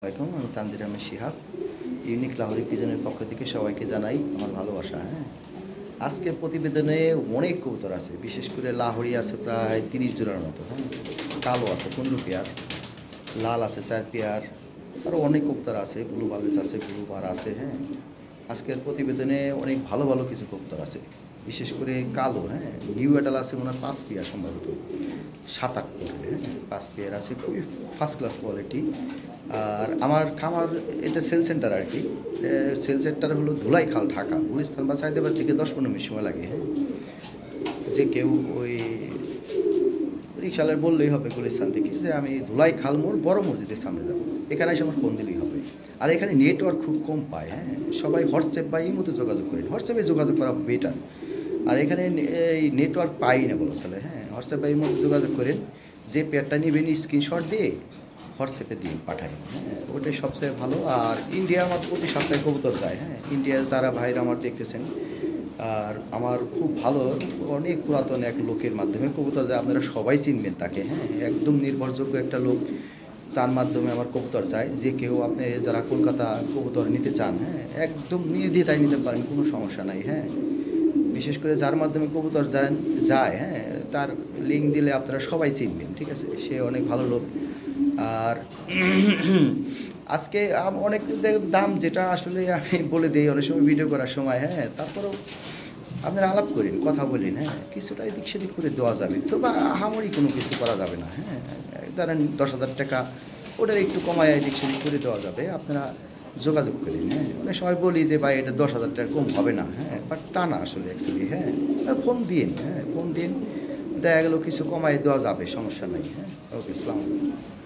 আসসালামু আলাইকুম, আমি তানজির আহমেদ শিহাব। ইউনিক লাহোরি পিজনের পক্ষ থেকে সবাইকে জানাই আমার ভালোবাসা। আজকের প্রতিবেদনে অনেক কবুতর আছে, বিশেষ করে লাহোরি আছে প্রায় 30 জোড়ার মতো। কালো আছে 15 পেয়ার, লাল আছে 4 পেয়ার, আরও অনেক কবুতর আছে, ব্লু বালেস আছে, ব্লু বার আছে। আজকের প্রতিবেদনে অনেক ভালো ভালো কিছু কবুতর আছে, বিশেষ করে কালো। নিউ অ্যাডাল আছে মনে হয় 5 পেয়ার, সম্ভবত 7-8 পড়বে। 5 পেয়ার আছে, খুবই ফার্স্ট ক্লাস কোয়ালিটি। আর আমার খামার এটা সেল সেন্টার আর কি। সেল সেন্টার হলো ধুলাইখাল, ঢাকা। গুলিস্তান বা সাইদাবাদ থেকে 10-15 মিনিট সময় লাগে। যে কেউ ওই রিক্সাওয়ালার বললেই হবে গুলিস্তান থেকে যে আমি ধুলাইখাল মোড় বড় মসজিদের সামনে যাবো, এখানে এসে আমার ফোন দিলেই হবে। আর এখানে নেটওয়ার্ক খুব কম পায়। সবাই হোয়াটসঅ্যাপ বা এই মতো যোগাযোগ করেন, হোয়াটসঅ্যাপে যোগাযোগ করা বেটার। আর এখানে এই নেটওয়ার্ক পাই না বলো চলে। হোয়াটসঅ্যাপে এই মতো যোগাযোগ করেন, যে পেয়ারটা নেবেন স্ক্রিনশট দিয়ে হোয়াটসঅ্যাপে দিয়ে পাঠাই। ওটাই সবচেয়ে ভালো। আর ইন্ডিয়া আমার প্রতি সপ্তাহে কবুতর যায়। ইন্ডিয়ার তারা ভাইরা আমার দেখতেছেন। আর আমার খুব ভালো অনেক পুরাতন এক লোকের মাধ্যমে কবুতর যায়, আপনারা সবাই চিনবেন তাকে। একদম নির্ভরযোগ্য একটা লোক, তার মাধ্যমে আমার কবুতর যায়। যে কেউ আপনি যারা কলকাতা কবুতর নিতে চান, একদম নির্দ্বিধায় নিতে পারেন, কোনো সমস্যা নাই। বিশেষ করে যার মাধ্যমে কবুতর যায় তার লিঙ্ক দিলে আপনারা সবাই চিনবেন, ঠিক আছে? সে অনেক ভালো লোক। আর আজকে অনেক দাম, যেটা আসলে আমি বলে দিই অনেক সময় ভিডিও করার সময়। তারপরেও আপনারা আলাপ করেন, কথা বলেন। কিছুটা এদিক সেদিক করে দেওয়া যাবে, তো বা আহামরি কোনো কিছু করা যাবে না। ধরেন 10,000 টাকা, ওটার একটু কমায় এদিক সেদিক করে দেওয়া যাবে, আপনারা যোগাযোগ করেন। অনেক সময় বলি যে ভাই এটা 10,000 টাকা কম হবে না, বাট তা না আসলে অ্যাকচুয়ালি। ফোন দিন, ফোন দিন, দেখা গেলো কিছু কমায় দেওয়া যাবে, সমস্যা নেই। ওকে, আসসালামু আলাইকুম।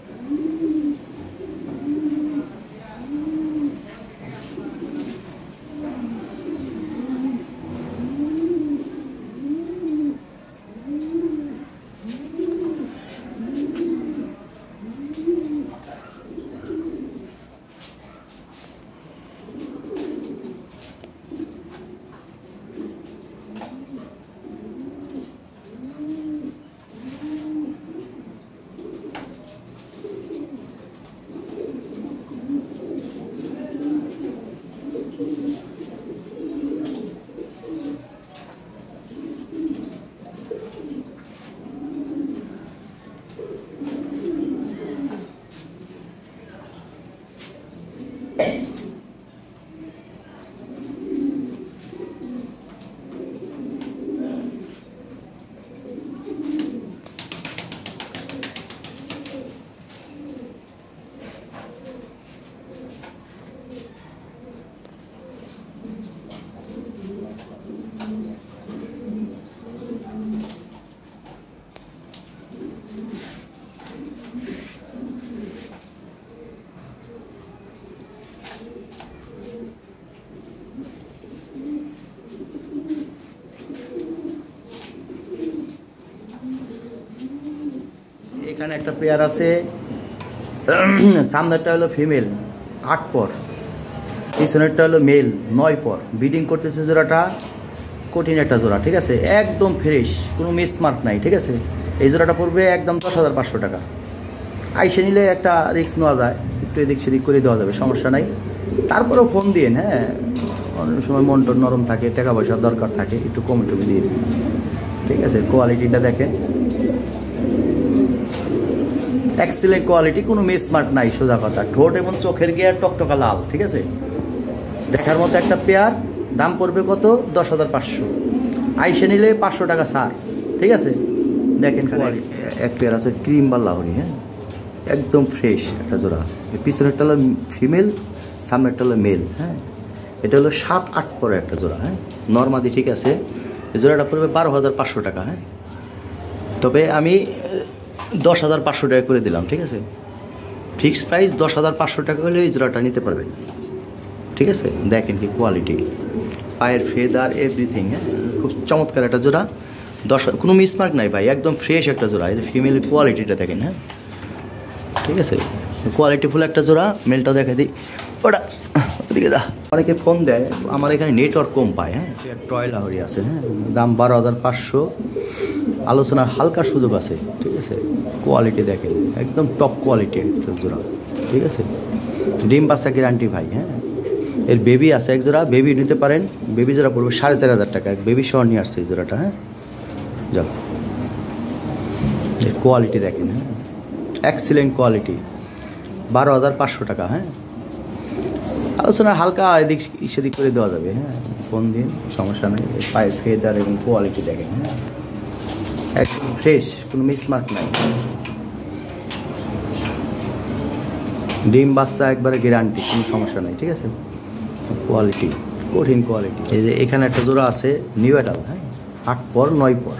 এখানে একটা পেয়ার আছে, সামনেরটা হলো ফিমেল 8 পর, পিছনেরটা হলো মেল 9 পর। ব্রিডিং করতেছে জোড়াটা, কঠিন একটা জোড়া, ঠিক আছে? একদম ফ্রেশ, কোনো মিসমার্ক নাই, ঠিক আছে? এই জোড়াটা পড়বে একদম 10,500 টাকা। আইসে নিলে একটা রিস্ক নেওয়া যায়, একটু এদিক সেদিক করে দেওয়া যাবে, সমস্যা নাই। তারপরেও ফোন দিন। অনেক সময় মন টন নরম থাকে, টাকা পয়সার দরকার থাকে, একটু কমে টমে দিয়ে দিন, ঠিক আছে? কোয়ালিটিটা দেখেন, এক্সিলেন্ট কোয়ালিটি, কোনো মিসমার্ক নাই, সোজা কথা। ঠোঁট এবং চোখের গিয়ার টকটকা লাল, ঠিক আছে? দেখার মতো একটা পেয়ার। দাম পড়বে কত? 10,500। আইসে নিলে 500 টাকা ছাড়, ঠিক আছে? দেখেন এক পেয়ার আছে ক্রিম বা লাহোরি, একদম ফ্রেশ একটা জোড়া। পিছনেরটা হলো ফিমেল, সামনেরটা হলো মেল। এটা হলো 7-8 পরে একটা জোড়া। নর্মাদি, ঠিক আছে? এই জোড়াটা পড়বে 12,500 টাকা। তবে আমি 10,500 টাকা করে দিলাম, ঠিক আছে? ফিক্সড প্রাইস 10,500 টাকা হলে এই জোড়াটা নিতে পারবেন, ঠিক আছে? দেখেন কি কোয়ালিটি, পায়ের ফেদার এভরিথিং। খুব চমৎকার একটা জোড়া, কোনো মিসমার্ক নাই ভাই, একদম ফ্রেশ একটা জোড়া। এই ফিমেল কোয়ালিটিটা দেখেন, ঠিক আছে? কোয়ালিটিফুল একটা জোড়া। মেলটা দেখা দিই, ওটা ওদিকে দা। অনেকে ফোন দেয়, আমার এখানে নেটওয়ার্ক কম পায়। টয় লাহোরি আছে, দাম 12,500, আলোচনার হালকা সুযোগ আছে, ঠিক আছে? কোয়ালিটি দেখেন, একদম টপ কোয়ালিটি একটা জোড়া, ঠিক আছে? ডিম বাচ্চা গ্যারান্টি ভাই। হ্যাঁ, এর বেবি আছে এক জোড়া, বেবি নিতে পারেন। বেবি জোড়া পড়বে 4500 টাকা, বেবি সহ নিয়ে আসছে এই জোড়াটা। হ্যাঁ, যাও, এর কোয়ালিটি দেখেন। হ্যাঁ, এক্সিলেন্ট কোয়ালিটি, 12500 টাকা। হ্যাঁ, আলোচনা হালকা এদিক সেদিক করে দেওয়া যাবে। হ্যাঁ, ফোন দিন, সমস্যা নেই। পায়ের ফেদার এবং কোয়ালিটি দেখেন। হ্যাঁ, একদম ফ্রেশ, কোনো মিসমার্ক নাই। ডিম বাচ্চা একবারে গ্যারান্টি, কোনো সমস্যা নেই। ঠিক আছে, কোয়ালিটি কঠিন কোয়ালিটি। এই যে এখানে একটা জোড়া আছে নিউ অ্যাডাল। হ্যাঁ, 8 পর 9 পর,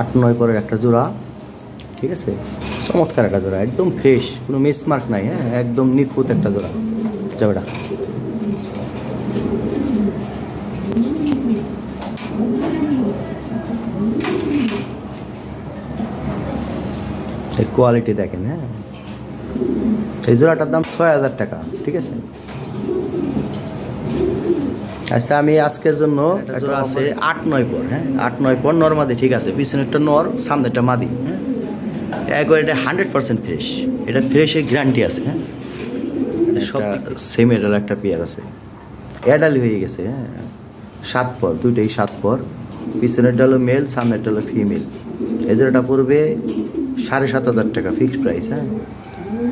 8-9 পরের একটা জোড়া। ঠিক আছে, চমৎকার একটা জোড়া, একদম ফ্রেশ, কোনো মিসমার্ক নাই। হ্যাঁ, একদম নিখুঁত একটা জোড়া। জোড়া এর কোয়ালিটি দেখেন। হ্যাঁ, এই জোড়াটার দাম 6000 টাকা। ঠিক আছে, আচ্ছা আমি আজকের জন্য জোড়া আছে 8-9 পর। হ্যাঁ, 8-9 পর নর মাদি। ঠিক আছে, পিছনে একটা নর, সামনে একটা মাদি। হ্যাঁ, একবার এটা 100% ফ্রেশ, এটা ফ্রেশের গ্যারান্টি আছে। হ্যাঁ, সব সেম এডাল একটা পেয়ার আছে, অ্যাডালই হয়ে গেছে। হ্যাঁ, 7 পর, দুইটাই 7 পর। পিছনেরটা হলো মেল, সামনেরটা হলো ফিমেল। এই জোড়াটা পড়বে 7500 টাকা, ফিক্সড প্রাইস। হ্যাঁ,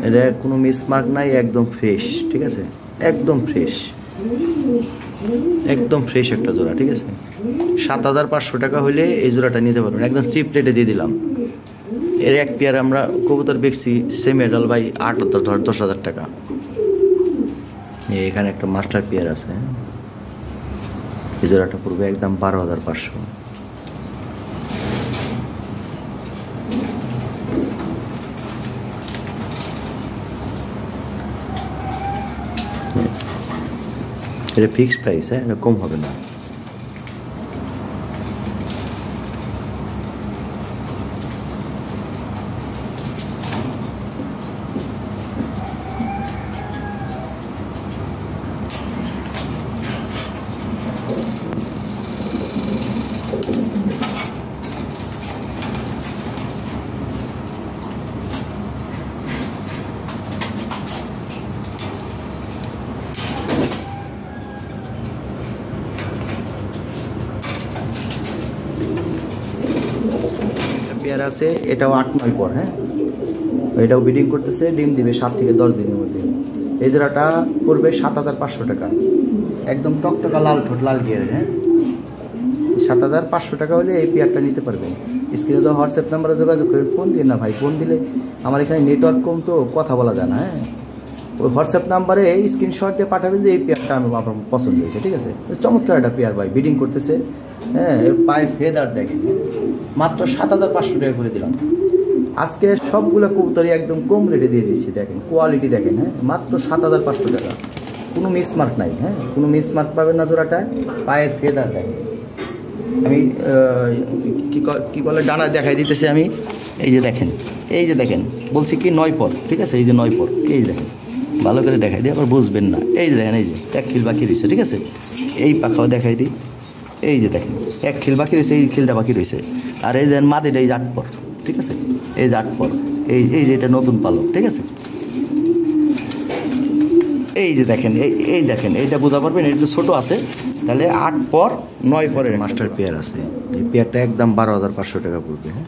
এটা কোনো মিসমার্ক নাই, একদম ফ্রেশ। ঠিক আছে, একদম ফ্রেশ, একদম ফ্রেশ একটা জোড়া। ঠিক আছে, 7500 টাকা হলে এই জোড়াটা নিতে পারবেন, একদম চিপ রেটে দিয়ে দিলাম। এর এক পেয়ার আমরা কবুতর বেচছি সেম এডাল ভাই 8-10,000 টাকা। এখানে একটা মাস্টার পেয়ার আছে, এই জোড়াটা পড়বে একদম 12,500। এটা ফিক্সড প্রাইস। হ্যাঁ, এটা কম হবে না। পেয়ার আছে, এটাও 8-9 পর। হ্যাঁ, এটাও ব্রিডিং করতেছে, ডিম দিবে 7 থেকে 10 দিনের মধ্যে। এই জোড়াটা পড়বে 7500 টাকা, একদম টকটকা লাল ঠোঁট, লাল গিয়ারের। হ্যাঁ, 7500 টাকা হলে এই পেয়ারটা নিতে পারবেন। স্ক্রিনে তো হোয়াটসঅ্যাপ নাম্বারে যোগাযোগ করে, ফোন দিন না ভাই, ফোন দিলে আমার এখানে নেটওয়ার্ক কম, তো কথা বলা যায় না। হ্যাঁ, ওই হোয়াটসঅ্যাপ নাম্বারে স্ক্রিনশট দিয়ে পাঠাবেন যে এই পেয়ারটা আমার পছন্দ হয়েছে। ঠিক আছে, চমৎকার একটা পেয়ার ভাই, ব্রিডিং করতেছে। হ্যাঁ, এর পায়ের ফেদার দেখেন, মাত্র 7500 টাকা করে দিলাম। আজকে সবগুলো কবুতরই একদম কম রেটে দিয়ে দিচ্ছি। দেখেন কোয়ালিটি দেখেন। হ্যাঁ, মাত্র 7500 টাকা, কোনো মিসমার্ক নাই। হ্যাঁ, কোনো মিসমার্ক পাবেন না জোড়াটায়। পায়ের ফেদার দেখেন, আমি কী বলে ডানা দেখাই দিতেছি আমি। এই যে দেখেন, এই যে দেখেন, বলছি কি 9 পর। ঠিক আছে, এই যে 9 পর, এই যে দেখেন, ভালো করে দেখাই দিই, আবার বুঝবেন না। এই যে দেখেন, এই যে 1 খিল বাকি রয়েছে। ঠিক আছে, এই পাখাও দেখাই দিই। এই যে দেখেন, 1 খিল বাকি রয়েছে, এই খিলটা বাকি রয়েছে। আর এই যে মাদিটা, এই যে 8 পর। ঠিক আছে, এই যে 8 পর, এই যে এটা নতুন পালক। ঠিক আছে, এই যে দেখেন, এই দেখেন, এইটা বোঝা পারবেন, এটা ছোটো আছে। তাহলে 8 পর 9 পরের মাস্টার পেয়ার আছে। এই পেয়ারটা একদম 12,500 টাকা পড়বে। হ্যাঁ,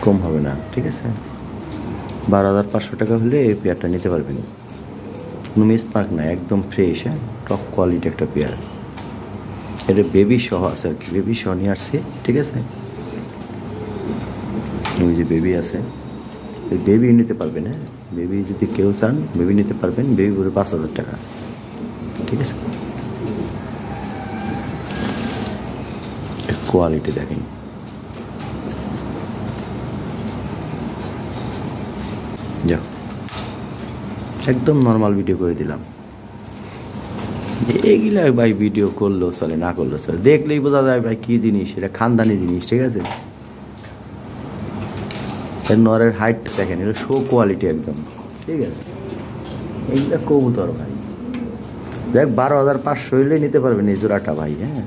কম হবে না। ঠিক আছে, 12,500 টাকা হলে এই পেয়ারটা নিতে পারবেন, কোনো মিসমার্ক নাই, একদম ফ্রেশ। হ্যাঁ, টপ কোয়ালিটি একটা পেয়ার। এটা বেবি সহ আছে আর কি, বেবি সহ নিয়ে আসছে। ঠিক আছে, ওই যে বেবি আছে, এই বেবি নিতে পারবেন। হ্যাঁ, বেবি যদি কেউ চান বেবি নিতে পারবেন, বেবি পুরো 5,000 টাকা। ঠিক আছে, কোয়ালিটি দেখেন। যাও, একদম নর্মাল ভিডিও করে দিলাম। এইগুলা ভাই ভিডিও করলেও চলে, না করলেও চলে, দেখলেই বোঝা যায় ভাই কী জিনিস, এটা খানদানি জিনিস। ঠিক আছে, নরের হাইট দেখেন, এটা শো কোয়ালিটি একদম। ঠিক আছে, এইগুলা কবুতর ভাই, দেখ 12,500 হইলে নিতে পারবেন এই জোড়াটা ভাই। হ্যাঁ,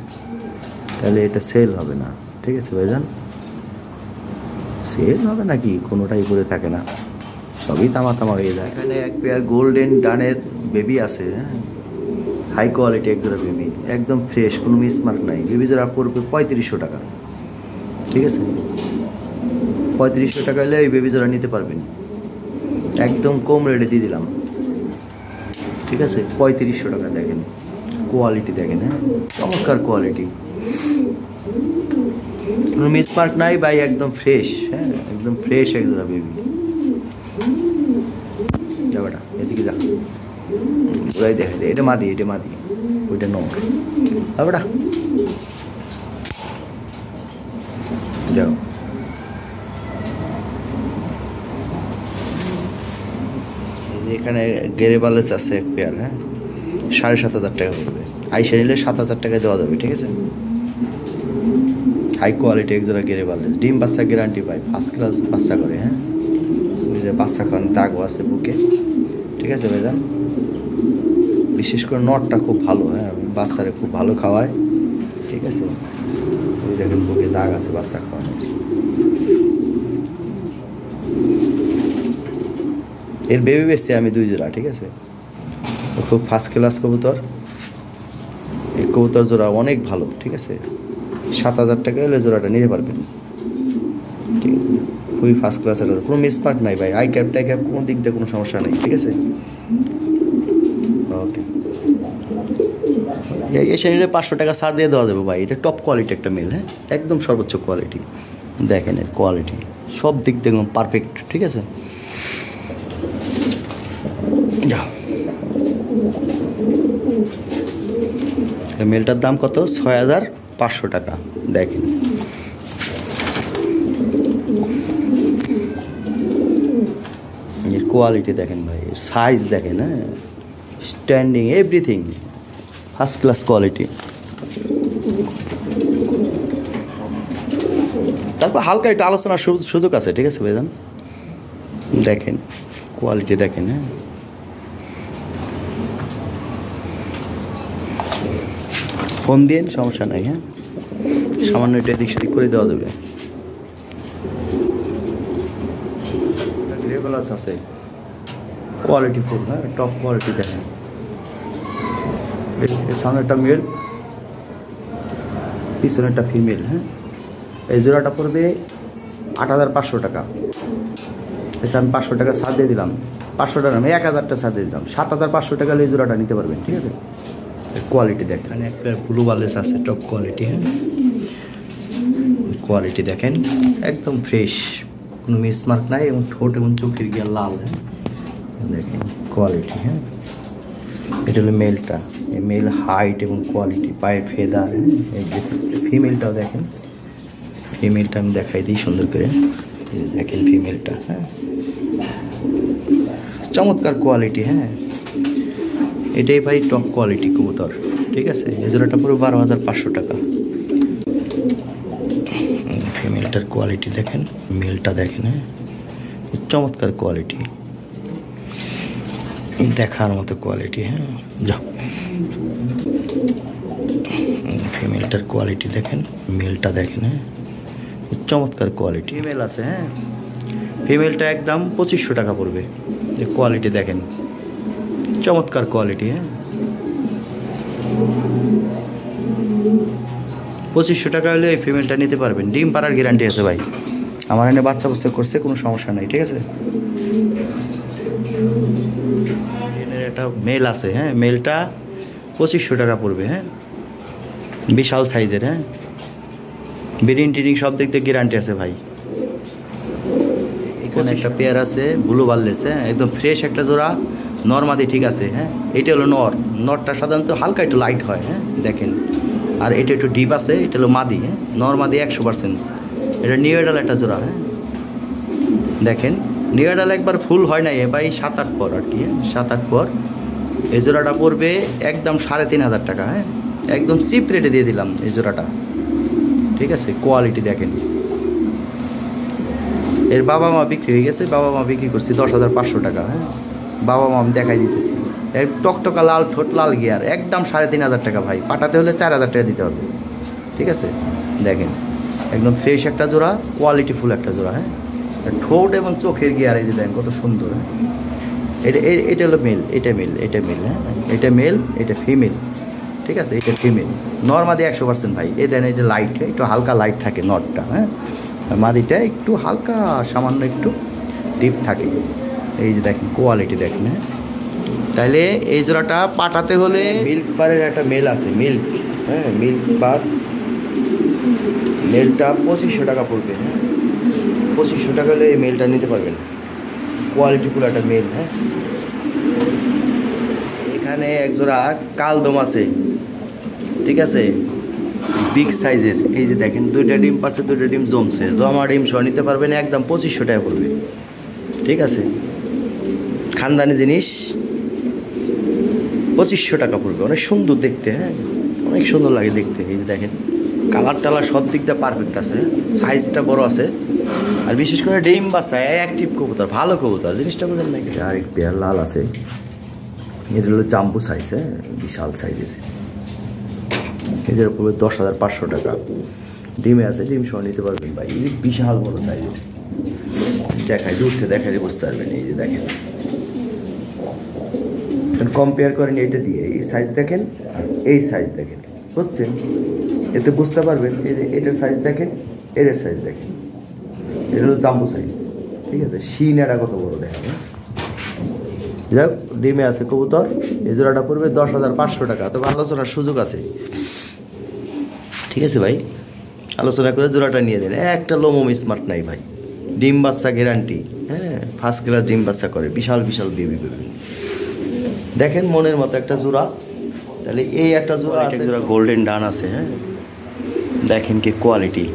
তাহলে এটা সেল হবে না। ঠিক আছে ভাইজান, সেল হবে নাকি, কোনোটাই করে থাকে না। সবই তামা তামা হয়ে যায়। এখানে এক পেয়ার গোল্ডেন ডানের বেবি আছে, হ্যাঁ, হাই কোয়ালিটি এক জোড়া বেবি, একদম ফ্রেশ, কোনো মিসমার্ক নাই। বেবি জোড়া পড়বে 3500 টাকা, ঠিক আছে? 3500 টাকা হলে এই বেবি জোড়া নিতে পারবেন, একদম কম রেটে দিয়ে দিলাম, ঠিক আছে? 3500 টাকা। দেখেন কোয়ালিটি, দেখেন, হ্যাঁ, চমৎকার কোয়ালিটি, কোনো মিসমার্ক নাই ভাই, একদম ফ্রেশ, হ্যাঁ, একদম ফ্রেশ এক জোড়া বেবি। যাবেটা এদিকে যা, ওরাই দেখা যায়, এটা মাদি, এটা মাদি, ওইটা নর, যাবেটা যাও। এখানে গেরে বালেস আছে এক পেয়ার, হ্যাঁ, 7500 টাকা পড়বে। আইসা নিলে 7000 টাকায় দেওয়া যাবে, ঠিক আছে? হাই কোয়ালিটি এক জোড়া গেরে বালেস, ডিম বাচ্চা গ্যারান্টি পাই, ফার্স্ট ক্লাস বাচ্চা করে, হ্যাঁ, ওই যে বাচ্চা খাওয়ান দাগও আছে বুকে, ঠিক আছে ভাইজান? বিশেষ করে নটটা খুব ভালো, হ্যাঁ, বাচ্চারা খুব ভালো খাওয়ায়, ঠিক আছে? ওই দেখেন বুকে দাগ আছে বাচ্চা খাওয়ানোর। এর বেবি বেশি আমি 2 জোড়া, ঠিক আছে? খুব ফার্স্ট ক্লাস কবুতর, এই কবুতর জোড়া অনেক ভালো, ঠিক আছে? 7000 টাকা হলে জোড়াটা নিতে পারবেন, ঠিক আছে? খুবই ফার্স্ট ক্লাস, এটা কোনো মিসমার্ক নাই ভাই, আই ক্যাপ টাই ক্যাপ কোনো দিক দিয়ে কোনো সমস্যা নেই, ঠিক আছে? ওকে, এসে নিলে 500 টাকা ছাড় দিয়ে দেওয়া যাবে ভাই। এটা টপ কোয়ালিটি একটা মেল, হ্যাঁ, একদম সর্বোচ্চ কোয়ালিটি। দেখেন এর কোয়ালিটি সব দিক দিয়ে একদম পারফেক্ট, ঠিক আছে? যাও, মেলটার দাম কত? 6500 টাকা। দেখেন এর কোয়ালিটি দেখেন ভাই, এর সাইজ দেখেন, হ্যাঁ, standing everything first class quality. তারপর হালকা একটা আলোচনার সুযোগ আছে, ঠিক আছে ভাইজান? দেখেন কোয়ালিটি দেখেন, হ্যাঁ, ফোন দিন, সমস্যা নাই, হ্যাঁ, সামান্য এটা এদিক সেদিক করে দেওয়া যাবে। রেগুলার আছে, কোয়ালিটি ফুল, হ্যাঁ, টপ কোয়ালিটি দেখেন। এর সামনে একটা মেল, পিছনে একটা ফিমেল, হ্যাঁ, এই জোড়াটা পড়বে 8500 টাকা। আচ্ছা, আমি 500 টাকা ছাড় দিয়ে দিলাম, 500 টাকা আমি 1000 টাকা ছাড় দিয়ে দিলাম, 7500 টাকা এই জোড়াটা নিতে পারবেন, ঠিক আছে? কোয়ালিটি দেখেন, এখানে একটা ব্লু বালেস আছে, টপ কোয়ালিটি, হ্যাঁ, কোয়ালিটি দেখেন একদম ফ্রেশ, কোনো মিসমার্ক নাই, এবং ঠোঁট এবং চোখের গিয়া লাল, হ্যাঁ, দেখেন কোয়ালিটি, হ্যাঁ। এটা হলো মেলটা, এই মেল হাইট এবং কোয়ালিটি, পায়ের ফেদার, হ্যাঁ। এই যে ফিমেলটাও দেখেন, ফিমেলটা আমি দেখাই দিই সুন্দর করে, দেখেন ফিমেলটা, হ্যাঁ, চমৎকার কোয়ালিটি, হ্যাঁ, এটাই ভাই টপ কোয়ালিটি কবুতর, ঠিক আছে? এই জোড়াটা পুরো 12500 টাকা। ফিমেলটার কোয়ালিটি দেখেন, মেলটা দেখেন, হ্যাঁ, চমৎকার কোয়ালিটি, দেখার মতো কোয়ালিটি, হ্যাঁ। যাও, ফিমেলটার কোয়ালিটি দেখেন, মেলটা দেখেন, হ্যাঁ, চমৎকার কোয়ালিটি। ফিমেল আছে, হ্যাঁ, ফিমেলটা একদম 2500 টাকা পড়বে। যে কোয়ালিটি দেখেন, চমৎকার কোয়ালিটি, হ্যাঁ, 2500 টাকা হলে এই ফিমেলটা নিতে পারবেন। ডিম পাড়ার গ্যারান্টি আছে ভাই, আমার এনে বাচ্চা বুচ্চা করছে, কোনো সমস্যা নেই, ঠিক আছে? একটা মেল আছে, হ্যাঁ, মেলটা 2500 টাকা পড়বে, হ্যাঁ, বিশাল সাইজের, হ্যাঁ, ব্রিডিং টিডিং সব দিক দিয়ে গ্যারান্টি আছে ভাই। এখানে একটা পেয়ার আছে ব্লু বার্লেস, হ্যাঁ, একদম ফ্রেশ একটা জোড়া, নরমাদি, ঠিক আছে, হ্যাঁ, এটা হলো নরটা সাধারণত হালকা একটু লাইট হয়, হ্যাঁ, দেখেন, আর এটা একটু ডিপ আছে, এটা হলো মাদি, হ্যাঁ, নরমাদি 100%। এটা নিউ এডাল একটা জোড়া, হ্যাঁ, দেখেন নিউ এডাল একবার ফুল হয় নাই ভাই, 7-8 পর আর কি, 7-8 পর। এই জোড়াটা পড়বে একদম 3500 টাকা, হ্যাঁ, একদম চিপ রেটে দিয়ে দিলাম এই জোড়াটা, ঠিক আছে? কোয়ালিটি দেখেন, এর বাবা মা বিক্রি হয়ে গেছে, বাবা মা বিক্রি করছি 10,500 টাকা, হ্যাঁ, বাবা মা আমি দেখাই দিতেছি, এক টকটকা লাল ঠোঁট, লাল গিয়ার, একদম 3500 টাকা ভাই, পাঠাতে হলে 4000 টাকা দিতে হবে, ঠিক আছে? দেখেন একদম ফ্রেশ একটা জোড়া, কোয়ালিটি ফুল একটা জোড়া, হ্যাঁ, ঠোঁট এবং চোখের গিয়ার এই যে দেখেন কত সুন্দর। এটা হলো মেল, এটা মেল, এটা মেল, হ্যাঁ এটা মেল, এটা ফিমেল, ঠিক আছে, এটা ফিমেল। নর মাদি 100% ভাই। এই দেন এটা লাইট, একটু হালকা লাইট থাকে নরটা, হ্যাঁ মাদিটা একটু হালকা সামান্য একটু ডিপ থাকে। এই যে দেখেন কোয়ালিটি দেখেন, হ্যাঁ। তাহলে এই জোড়াটা পাঠাতে হলে মিল্ক বারের একটা মেল আছে, মিল্ক, হ্যাঁ মিল্ক বার, মেলটা 2500 টাকা পড়বে, হ্যাঁ 2500 টাকা হলে এই মেলটা নিতে পারবেন, কোয়ালিটিফুল একটা মেল, হ্যাঁ। এখানে একজোড়া কালদম আছে, ঠিক আছে, বিগ সাইজের। এই যে দেখেন 2টা ডিম পারছে, 2টা ডিম জমছে, জমা ডিম সহ নিতে পারবেন, একদম 2500 টাকা পড়বে, ঠিক আছে। খানদানি জিনিস 2500 টাকা পড়বে, অনেক সুন্দর দেখতে, হ্যাঁ অনেক সুন্দর লাগে দেখতে। এই যে দেখেন কালার টালার সব দিক দিয়ে পারফেক্ট আছে, সাইজটা বড় আছে, আর বিশেষ করে ডিম বাচ্চা অ্যাক্টিভ কবুতর, ভালো কবুতর, জিনিসটা বুঝেন নাকি। আরেক পেয়ার লাল আছে, এটা হলো জাম্বু সাইজ, হ্যাঁ বিশাল সাইজের, এদের পড়বে 10,500 টাকা। ডিমে আছে, ডিম সহ নিতে পারবেন ভাই, এই বিশাল বড় সাইজের, দেখাই দূরতে দেখাই বুঝতে পারবেন। এই যে দেখেন কম্পেয়ার করেন এইটা দিয়ে, এই সাইজ দেখেন আর এই সাইজ দেখেন, বুঝছেন, এতে বুঝতে পারবেন। এই যে এটার সাইজ দেখেন, এটার সাইজ দেখেন, এটা হলো জাম্বু সাইজ, ঠিক আছে। শিনাটা কত বড় দেখেন, যাক ডিমে আছে কবুতর। এই জোড়াটা পড়বে 10,500 টাকা, তবে আলোচনার সুযোগ আছে, ঠিক আছে ভাই, আলোচনা করে জোড়াটা নিয়ে দেন। একটা লোমো স্মার্ট নাই ভাই, ডিম বাচ্চা গ্যারান্টি, হ্যাঁ ফার্স্ট ক্লাস ডিম বাচ্চা করে, বিশাল বিশাল বেবি বেবি। দেখেন মনের মতো একটা জোড়া, তাহলে এই একটা জোড়া আছে, জোড়া গোল্ডেন ডান আছে, হ্যাঁ দেখেন কি কোয়ালিটি,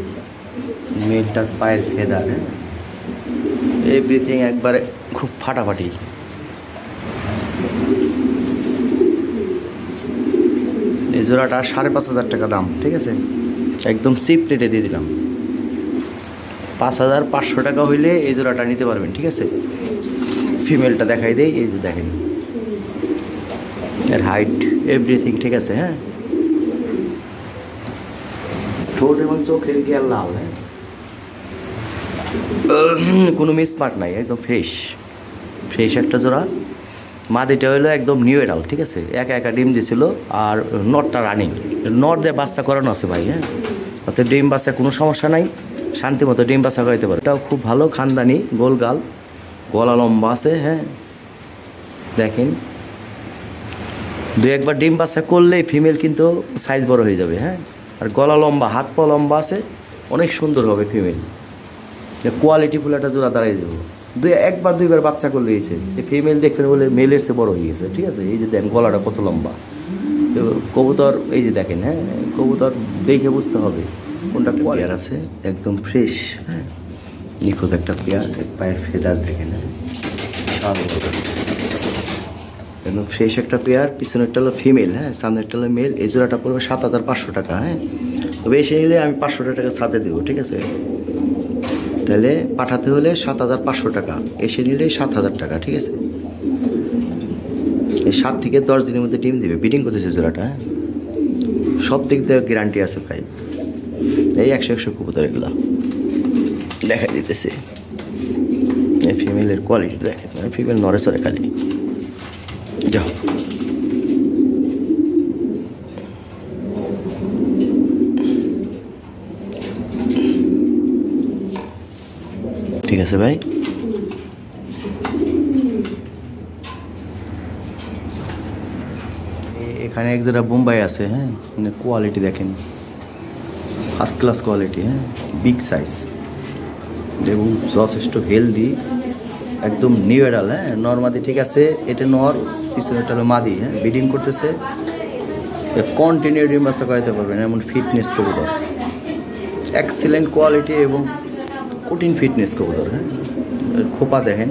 মেলটার পায়ের ফেদার, হ্যাঁ এভরিথিং একবারে খুব ফাটাফাটি। এই জোড়াটা 5,500 টাকা দাম, ঠিক আছে, একদম চিপ রেটে দিয়ে দিলাম। 5,500 টাকা হইলে এই জোড়াটা নিতে পারবেন, ঠিক আছে। ফিমেলটা দেখাই দেই, এই যে দেখেন এর হাইট এভরিথিং ঠিক আছে, হ্যাঁ ঠোঁট এবং চোখের গিয়ার লাল, হ্যাঁ কোনো মিসমার্ক নাই, একদম ফ্রেশ ফ্রেশ একটা জোড়া। মাদিটা হলো একদম নিউ এডাল, ঠিক আছে, একা একা ডিম দিয়েছিল, আর নটটা রানিং, নট দিয়ে বাচ্চা করানো আছে ভাই, হ্যাঁ অর্থাৎ ডিম বাচ্চা কোনো সমস্যা নাই, শান্তি মতো ডিম বাচ্চা করাইতে পারে। এটাও খুব ভালো খানদানি, গোলগাল, গলা লম্বা আছে, হ্যাঁ দেখেন 2-1 বার ডিম বাচ্চা করলেই ফিমেল কিন্তু সাইজ বড় হয়ে যাবে, হ্যাঁ আর গলা লম্বা, হাত পা লম্বা আছে, অনেক সুন্দর হবে ফিমেল, কোয়ালিটিফুল একটা জোড়া দাঁড়িয়ে যাবো। 1-2 বার বাচ্চা করলে গেছে, এই ফিমেল দেখছেন বলে মেলের সে বড় হয়ে গেছে, ঠিক আছে। এই যে দেখেন গলাটা কত লম্বা, তো কবুতর এই যে দেখেন, হ্যাঁ কবুতর দেখে বুঝতে হবে কোনটা পেয়ার আছে, একদম ফ্রেশ, হ্যাঁ নিখুঁত একটা পেয়ার, পায়ের ফেদার দেখেন, হ্যাঁ একদম ফ্রেশ একটা পেয়ার। পিছনেরটা হলো ফিমেল, হ্যাঁ সামনেরটা হলো মেল। এই জোড়াটা পড়বে 7,500 টাকা, হ্যাঁ তবে এসে নিলে আমি 500 টাকা সাথে দেবো, ঠিক আছে। তাহলে পাঠাতে হলে 7,500 টাকা, এসে নিলে 7,000 টাকা, ঠিক আছে। এই 7 থেকে 10 দিনের মধ্যে ডিম দিবে, ব্রিডিং করতেছে জোড়াটা, হ্যাঁ সব দিক দিয়ে গ্যারান্টি আছে ভাই। এই 100 কবুতর এগুলা দেখাই দিতেছে, এই ফিমেলের কোয়ালিটি দেখেন, ফিমেল নড়ে চড়ে খালি যাও। ঠিক আছে ভাই, এখানে এক জোড়া বোম্বাই আছে, হ্যাঁ কোয়ালিটি দেখেন ফার্স্ট ক্লাস কোয়ালিটি, হ্যাঁ বিগ সাইজ এবং যথেষ্ট হেলদি, একদম নিউ এডাল, হ্যাঁ নর্মাদি ঠিক আছে। এটা নর, পিছনেটা হলো মাদি, হ্যাঁ ব্রিডিং করতেছে, কন্টিনিউ ডিম বাচ্চা করাইতে পারবেন, এমন ফিটনেস কবুতর, এক্সিলেন্ট কোয়ালিটি এবং কঠিন ফিটনেস কবুতর, হ্যাঁ খোপা দেখেন।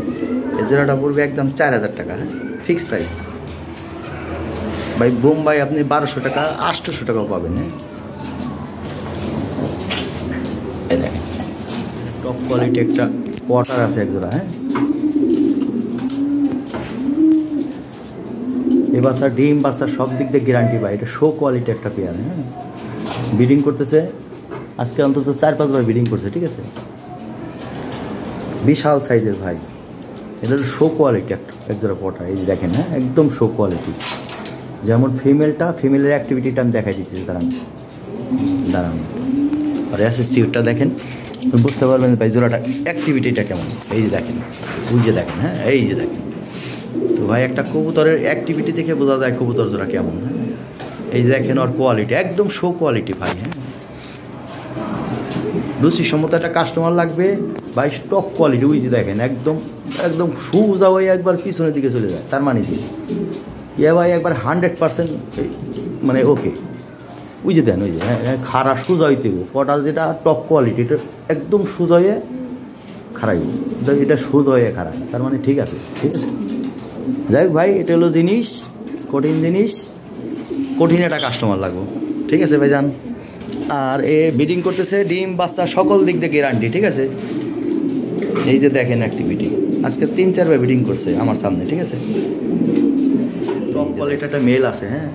এই জোড়াটা পড়বে একদম 4,000 টাকা, হ্যাঁ ফিক্সড প্রাইস ভাই। বোম্বাই আপনি 1,200 টাকা 800 টাকাও পাবেন, হ্যাঁ এই দেখেন টপ কোয়ালিটি একটা ওয়াটার আছে এক জোড়া, হ্যাঁ এই বাচ্চা ডিম বাচ্চা সব দিক দিয়ে গ্যারান্টি ভাই, এটা শো কোয়ালিটি একটা পেয়ার, হ্যাঁ ব্রিডিং করতেছে, আজকে অন্তত 4-5 বার ব্রিডিং করছে, ঠিক আছে। বিশাল সাইজের ভাই, এটা শো কোয়ালিটি এক জোড়া পটা। এই যে দেখেন, হ্যাঁ একদম শো কোয়ালিটি। যেমন ফিমেলের অ্যাক্টিভিটিটা আমি দেখাই দিচ্ছি, দাঁড়ান। আর অ্যাসিস্টিভটা দেখেন, বুঝতে পারবেন ভাই জোড়াটা অ্যাক্টিভিটিটা কেমন। এই যে দেখেন, ওই যে দেখেন, হ্যাঁ এই যে দেখেন। তো ভাই একটা কবুতরের অ্যাক্টিভিটি দেখে বোঝা যায় কবুতর জোড়া কেমন। হ্যাঁ এই যে দেখেন, ওর কোয়ালিটি একদম শো কোয়ালিটি ভাই। হ্যাঁ রুচিসম্মত একটা কাস্টমার লাগবে ভাই, টপ কোয়ালিটি। ওই যে দেখেন, একদম সোজা হয়ে একবার পিছনের দিকে চলে যায়। তার মানে কি ভাই একবার 100% মানে ওকে। ওই যে দেন, ওই যে হ্যাঁ খাড়া সোজা হইতে পটা, যেটা টপ কোয়ালিটি, এটা একদম সোজা হয়ে খাড়াই, এটা সোজা হয়ে খাড়া। তার মানে ঠিক আছে। যাই হোক ভাই, এটা হলো জিনিস, কঠিন জিনিস, কঠিন একটা কাস্টমার লাগবে। ঠিক আছে ভাই যান। আর এ ব্রিডিং করতেছে, ডিম বাচ্চা সকল দিক দিয়ে গ্যারান্টি। ঠিক আছে, এই যে দেখেন অ্যাক্টিভিটি, আজকে 3-4 বার ব্রিডিং করছে আমার সামনে। ঠিক আছে, টপ কোয়ালিটি একটা মেল আছে। হ্যাঁ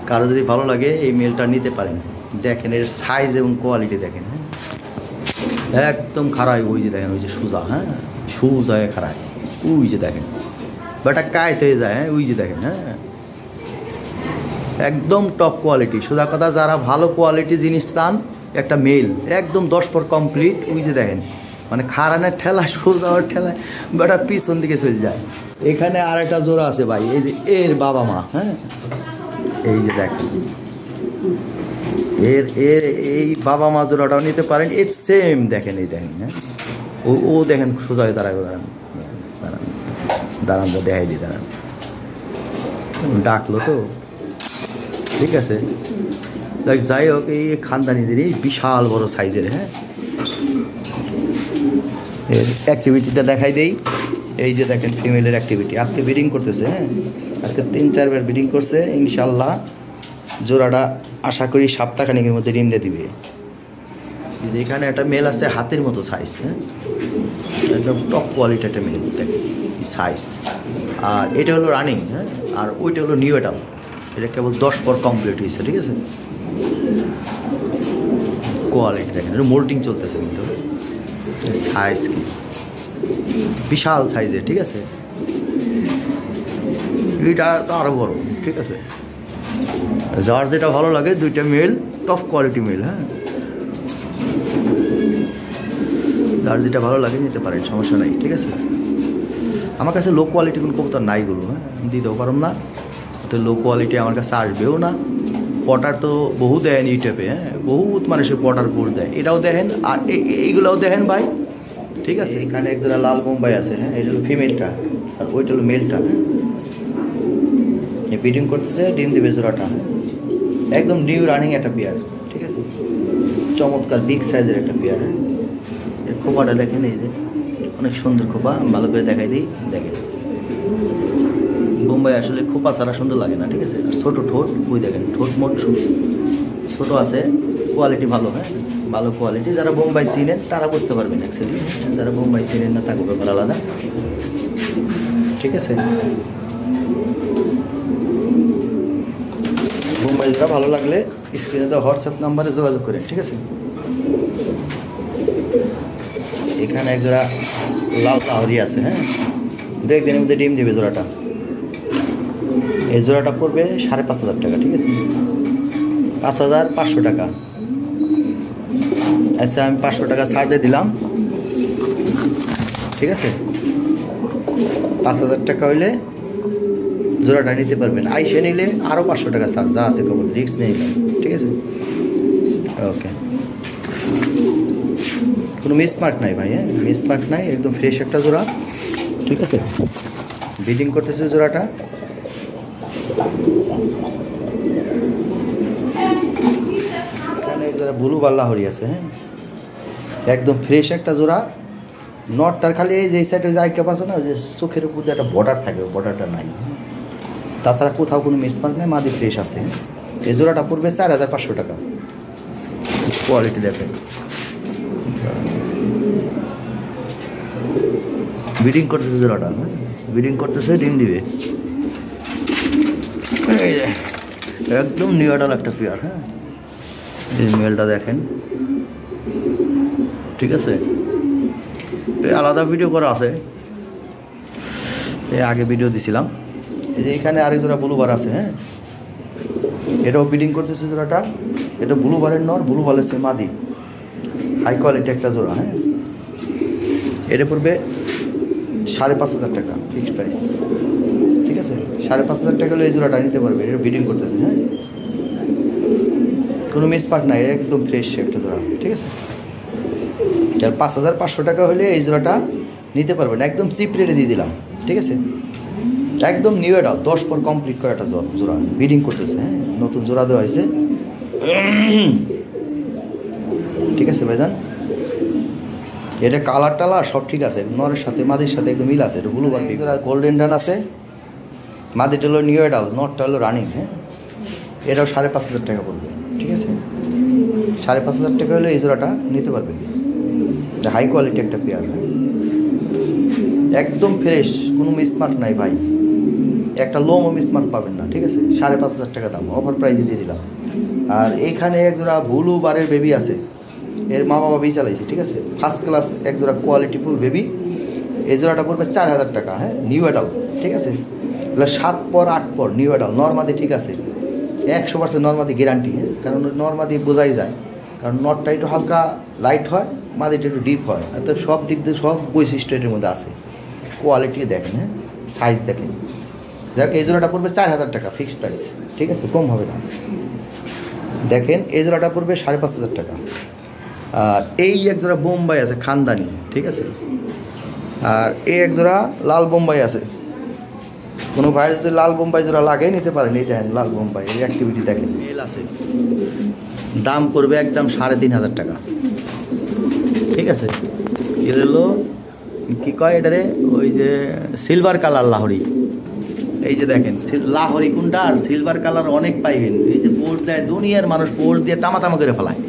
কারো যদি ভালো লাগে এই মেলটা নিতে পারেন। দেখেন এর সাইজ এবং কোয়ালিটি দেখেন। হ্যাঁ একদম খারাপ। ওই যে দেখেন, ওই যে সোজা, হ্যাঁ সোজা হয়ে খারাপ। ওই যে দেখেন বাটা কায়ত হয়ে যায়। হ্যাঁ ওই যে দেখেন, হ্যাঁ একদম টপ কোয়ালিটি। সোজা কথা, যারা ভালো কোয়ালিটি জিনিস চান, একটা মেল একদম 10 পর কমপ্লিট। ওই যে দেখেন, মানে খারানের ঠেলা, সোজা হওয়ার ঠেলায় বাটা পিছন দিকে চলে যায়। এখানে আর একটা জোড়া আছে ভাই, এই যে এর বাবা মা। হ্যাঁ এই যে দেখেন, এই বাবা মা জোড়াটাও নিতে পারেন। এর সেম দেখেন, এই দেখেন, হ্যাঁ ও দেখেন সোজা হয়ে দাঁড়ান দেখাই দিই, দাঁড়ান ডাকলো তো। ঠিক আছে, যাই হোক, এই খানদানি জিনিস বিশাল বড় সাইজের। হ্যাঁ এর অ্যাক্টিভিটিটা দেখাই দেই। এই যে দেখেন ফিমেলের অ্যাক্টিভিটি, আজকে ব্রিডিং করতেছে। হ্যাঁ আজকে 3-4 বার ব্রিডিং করছে। ইনশাল্লাহ জোড়াটা আশা করি সপ্তাহখানেকের মধ্যে ডিম দিয়ে দিবে। এখানে একটা মেল আছে হাতের মতো সাইজ। হ্যাঁ একদম টপ কোয়ালিটি একটা মেল সাইজ। আর এটা হলো রানিং। হ্যাঁ আর ওইটা হলো নিউ অ্যাডাল, এটা কেবল 10 পর কমপ্লিট হয়েছে। ঠিক আছে, কোয়ালিটি দেখেন, এটা মোল্টিং চলতেছে কিন্তু। সাইজ কি বিশাল সাইজের। ঠিক আছে, এটা তো আরও বড়। ঠিক আছে, যার যেটা ভালো লাগে, দুইটা মেল টপ কোয়ালিটি মেল। হ্যাঁ যার যেটা ভালো লাগে নিতে পারেন, সমস্যা নাই। ঠিক আছে, আমার কাছে লো কোয়ালিটি কোনো কবুতর নাই গুলো। হ্যাঁ দিতেও পারম না, তো লো কোয়ালিটি আমার কাছে আসবেও না। পটার তো বহু দেন ইউটিউবে। হ্যাঁ বহুত মানুষের পটার কোর দেয়, এটাও দেখেন আর এইগুলোও দেখেন ভাই। ঠিক আছে, এখানে একজোড়া লাল বোম্বাই আছে। হ্যাঁ এটা হলো ফিমেলটা, আর ওইটা হলো মেলটা। হ্যাঁ ব্রিডিং করতেছে, ডিম দিবে জোড়াটা। একদম নিউ রানিং একটা পেয়ার। ঠিক আছে, চমৎকার বিগ সাইজের একটা পেয়ার। হ্যাঁ এর খোপাটা দেখেন, এই যে অনেক সুন্দর খোপা, ভালো করে দেখাই দিই। দেখেন বোম্বাই আসলে খোপা ছাড়া সুন্দর লাগে না। ঠিক আছে, আর ছোটো ঠোঁট, ওই দেখেন ঠোঁট মোট ছোটো আছে, কোয়ালিটি ভালো। হ্যাঁ ভালো কোয়ালিটি। যারা বোম্বাই চিনেন তারা বুঝতে পারবেন অ্যাকচুয়ালি, যারা বোম্বাই চিনেন না তাকে ব্যাপার আলাদা। ঠিক আছে, বোম্বাই যারা ভালো লাগলে স্ক্রিনে দেওয়া হোয়াটসঅ্যাপ নাম্বারে যোগাযোগ করেন। ঠিক আছে, এখানে এক জোড়া লাল লাহরি আছে। হ্যাঁ 2 একদিনের মধ্যে ডিম দেবে জোড়াটা। এই জোড়াটা পড়বে 5,500 টাকা। ঠিক আছে, 5,500 টাকা। আচ্ছা আমি 500 টাকা ছাড় দিয়ে দিলাম। ঠিক আছে, 5,000 টাকা হইলে জোড়াটা নিতে পারবেন। আইসে নিলে আরও 500 টাকা ছাড়, যা আছে খবর, রিস্ক নেই। ঠিক আছে, ওকে। কোনো মিসমার্ক নাই ভাই। হ্যাঁ মিসমার্ক নাই, একদম ফ্রেশ একটা জোড়া। ঠিক আছে, ব্রিডিং করতেছে জোড়াটা। এখানে জোড়া ব্লু বাল্লাহরি আছে। হ্যাঁ একদম ফ্রেশ একটা জোড়া। নটটার খালি এই যে সাইডে যে আইকাপ আছে না, ওই যে চোখের উপর একটা বর্ডার থাকে, বর্ডারটা নাই। তাছাড়া কোথাও কোনো মিসমার্ক নেই, মাদি ফ্রেশ আছে। এই জোড়াটা পড়বে 4,500 টাকা। কোয়ালিটি দেখেন, ব্রিডিং করতেছে জোড়াটা। ব্রিডিং করতেছে, ডিম দিবে। একদম নিউ অ্যাডাল একটা পেয়ার। হ্যাঁ এই মেলটা দেখেন। ঠিক আছে, আলাদা ভিডিও করা আছে, আগে ভিডিও দিছিলাম। এই যে এখানে আরেক জোড়া ব্লুবার আছে, হ্যাঁ এটাও ব্রিডিং করতেছে জোড়াটা। এটা ব্লুবারের নর, ব্লুবারের সে মাদি, হাই কোয়ালিটি একটা জোড়া। হ্যাঁ এটা পড়বে 5,500 টাকা ফিক্সড প্রাইস, ঠিক আছে। 5,500 টাকা হলে এই জোড়াটা নিতে পারবে, এটা ব্রিডিং করতেছে। হ্যাঁ কোনো মিসমার্ক নাই, একদম ফ্রেশ একটা জোড়া, ঠিক আছে। 5,500 টাকা হলে এই জোড়াটা নিতে পারবেন, একদম চিপ রেটে দিয়ে দিলাম, ঠিক আছে। একদম নিউ অ্যাডাল্ট, 10 পর কমপ্লিট করা একটা জোড়া ব্রিডিং করতেছে। হ্যাঁ নতুন জোড়া দেওয়া হয়েছে, ঠিক আছে ভাইজান। এটা কালার টালার সব ঠিক আছে, নরের সাথে মাদির সাথে একদম মিল আছে। এটা ব্লু বার্ড, গোল্ডেন ডান আছে, মাদিটা হলো নিউ অ্যাডাল্ট, নটটা হলো রানিং। হ্যাঁ এটাও 5,500 টাকা পড়বে, ঠিক আছে। 5,500 টাকা হলে এই জোড়াটা নিতে পারবেন, হাই কোয়ালিটি একটা পেয়ার। একদম ফ্রেশ, কোনো মিসমার্ক নাই ভাই, একটা লোমও মিসমার্ক পাবেন না, ঠিক আছে। 5,500 টাকা দাম, অফার প্রাইজে দিয়ে দিলাম। আর এইখানে এক জোড়া ব্লু বারের বেবি আছে, এর মা বাবা বি চালাইছে, ঠিক আছে। ফার্স্ট ক্লাস এক জোড়া কোয়ালিটিফুল বেবি, এই জোড়াটা পড়বে 4,000 টাকা। হ্যাঁ নিউ অ্যাডাল্ট, ঠিক আছে। এগুলো 7 পর 8 পর নিউ অ্যাডাল্ট, নর্মাদি ঠিক আছে, 100% নর্মাদি গ্যারান্টি। হ্যাঁ কারণ নর্মাদি বোঝাই যায়, কারণ নটটা একটু হালকা লাইট হয়, মাদিটা একটু ডিপ হয়, তো সব দিক দিয়ে সব বৈশিষ্ট্য এটার মধ্যে আছে। কোয়ালিটি দেখেন, হ্যাঁ সাইজ দেখেন। দেখ এই জোড়াটা পড়বে 4,000 টাকা ফিক্সড প্রাইস, ঠিক আছে, কম হবে না। দেখেন এই জোড়াটা পড়বে 5,500 টাকা। আর এই এক জোড়া বোম্বাই আছে খানদানি, ঠিক আছে। আর এই এক জোড়া লাল বোম্বাই আছে, কোনো ভাই যদি লাল বোম্বাই জোড়া লাগে নিতে পারেন। এই দেখেন লাল বোম্বাই, এই অ্যাক্টিভিটি দেখেন, মেল আছে, দাম করবে একদম 3,500 টাকা, ঠিক আছে। এর হলো কী কয় এটারে, ওই যে সিলভার কালার লাহরি। এই যে দেখেন লাহরি কোনটা, আর সিলভার কালার অনেক পাইবেন। এই যে পোর্ট দেয়, দুনিয়ার মানুষ পোর্ট দিয়ে তামা তামা করে ফেলায়।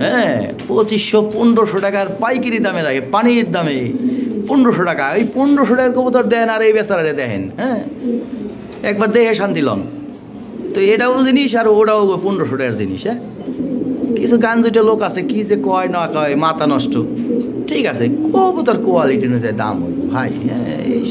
হ্যাঁ 2,500-1,500 টাকার পাইকারি দামে লাগে, পানির দামে 1,500 টাকা। ওই 1,500 টাকার কবুতর দেন আর এই বেচারারে দেখেন। হ্যাঁ একবার দেখে শান্তি লন। তো এটাও জিনিস আর ওটাও 1,500 টাকার জিনিস। হ্যাঁ কিছু গাঞ্জুটা লোক আছে, কি যে কয় না কয়, মাথা নষ্ট, ঠিক আছে। কবুতর কোয়ালিটি অনুযায়ী দাম হয় ভাই। হ্যাঁ এই